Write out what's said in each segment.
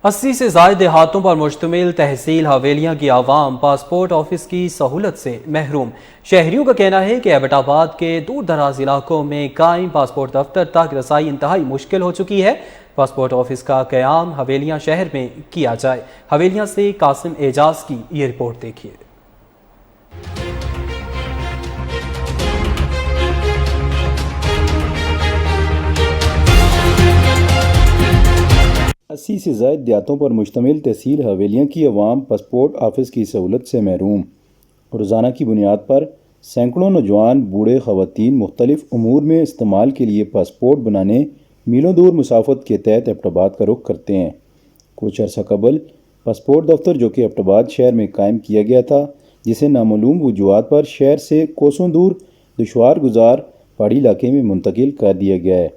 80 سے زائد دیہاتوں پر مشتمل تحصیل حویلیاں کی عوام پاسپورٹ آفس کی سہولت سے محروم۔ شہریوں کا کہنا ہے کہ ایبٹ آباد کے دور دراز علاقوں میں قائم پاسپورٹ دفتر تک رسائی انتہائی مشکل ہو چکی ہے۔ پاسپورٹ آفس کا قیام حویلیاں شہر میں کیا جائے۔ حویلیاں سے قاسم اعجاز کی یہ رپورٹ دیکھیے۔ 80 سے زائد دیہاتوں پر مشتمل تحصیل حویلیاں کی عوام پاسپورٹ آفس کی سہولت سے محروم۔ روزانہ کی بنیاد پر سینکڑوں نوجوان بوڑھے خواتین مختلف امور میں استعمال کے لیے پاسپورٹ بنانے میلوں دور مسافت کے تحت ایبٹ آباد کا رخ کرتے ہیں۔ کچھ عرصہ قبل پاسپورٹ دفتر جو کہ ایبٹ آباد شہر میں قائم کیا گیا تھا، جسے نامعلوم وجوہات پر شہر سے کوسوں دور دشوار گزار پہاڑی علاقے میں منتقل کر دیا گیا ہے،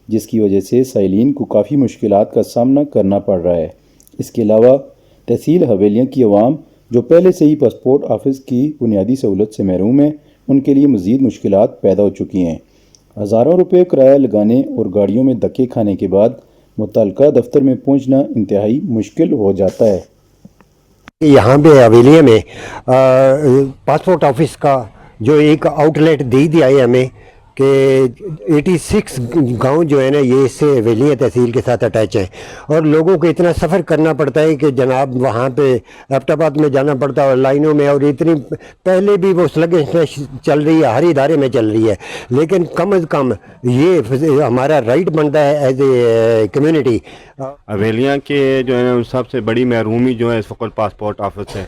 جس کی وجہ سے سائلین کو کافی مشکلات کا سامنا کرنا پڑ رہا ہے۔ اس کے علاوہ تحصیل حویلیاں کی عوام جو پہلے سے ہی پاسپورٹ آفس کی بنیادی سہولت سے محروم ہیں، ان کے لیے مزید مشکلات پیدا ہو چکی ہیں۔ ہزاروں روپے کرایہ لگانے اور گاڑیوں میں دھکے کھانے کے بعد متعلقہ دفتر میں پہنچنا انتہائی مشکل ہو جاتا ہے۔ یہاں پہ حویلیے میں پاسپورٹ آفس کا جو ایک آؤٹ لیٹ دے دیا ہے ہمیں کہ 86 گاؤں جو ہے نا یہ اس سے حویلیاں تحصیل کے ساتھ اٹیچ ہیں، اور لوگوں کو اتنا سفر کرنا پڑتا ہے کہ جناب وہاں پہ ایبٹ آباد میں جانا پڑتا ہے اور لائنوں میں، اور اتنی پہلے بھی وہ سلگش چل رہی ہے، ہر ادارے میں چل رہی ہے، لیکن کم از کم یہ ہمارا رائٹ بنتا ہے ایز اے کمیونٹی۔ حویلیاں کے جو ہے نا سب سے بڑی محرومی جو ہے اس وقت پاسپورٹ آفس ہے۔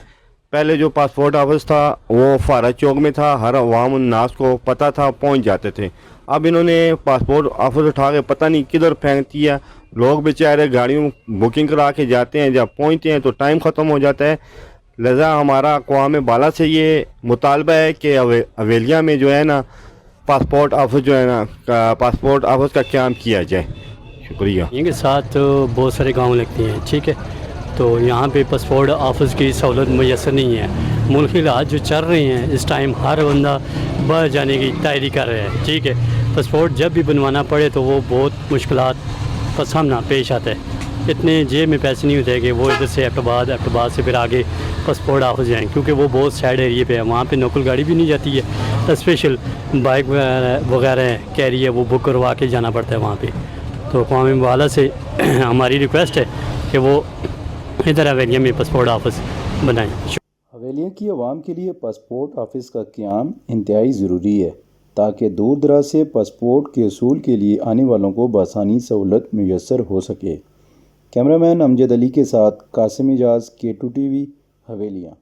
پہلے جو پاسپورٹ آفس تھا وہ فارا چوک میں تھا، ہر عوام الناس کو پتہ تھا، پہنچ جاتے تھے۔ اب انہوں نے پاسپورٹ آفس اٹھا کے پتہ نہیں کدھر پھینک دیا۔ لوگ بیچارے گاڑیوں بکنگ کرا کے جاتے ہیں، جب پہنچتے ہیں تو ٹائم ختم ہو جاتا ہے۔ لہذا ہمارا اقوام بالا سے یہ مطالبہ ہے کہ حویلیاں میں جو ہے نا پاسپورٹ آفس جو ہے نا پاسپورٹ آفس کا قیام کیا جائے۔ شکریہ۔ ان کے ساتھ بہت سارے گاؤں لگتے ہیں، ٹھیک ہے، تو یہاں پہ پاسپورٹ آفس کی سہولت میسر نہیں ہے۔ ملکی حالات جو چل رہے ہیں اس ٹائم ہر بندہ باہر جانے کی تیاری کر رہا ہے، ٹھیک ہے، پاسپورٹ جب بھی بنوانا پڑے تو وہ بہت مشکلات کا سامنا پیش آتا ہے۔ اتنے جیب میں پیسے نہیں ہوتے کہ وہ ادھر سے ایبٹ آباد سے پھر آگے پاسپورٹ آفس جائیں، کیونکہ وہ بہت سائڈ ایریے پہ ہے، وہاں پہ نقل گاڑی بھی نہیں جاتی ہے، اسپیشل بائک وغیرہ کیری ہے وہ بک کروا کے جانا پڑتا ہے وہاں پہ۔ تو اقوام متحدہ سے ہماری ریکویسٹ ہے کہ وہ ادھر حویلیاں میں پاسپورٹ آفس بنائیں۔ حویلیاں کی عوام کے لیے پاسپورٹ آفس کا قیام انتہائی ضروری ہے تاکہ دور دراز سے پاسپورٹ کے حصول کے لیے آنے والوں کو بآسانی سہولت میسر ہو سکے۔ کیمرہ مین امجد علی کے ساتھ قاسم اعجاز، K2 TV، حویلیاں۔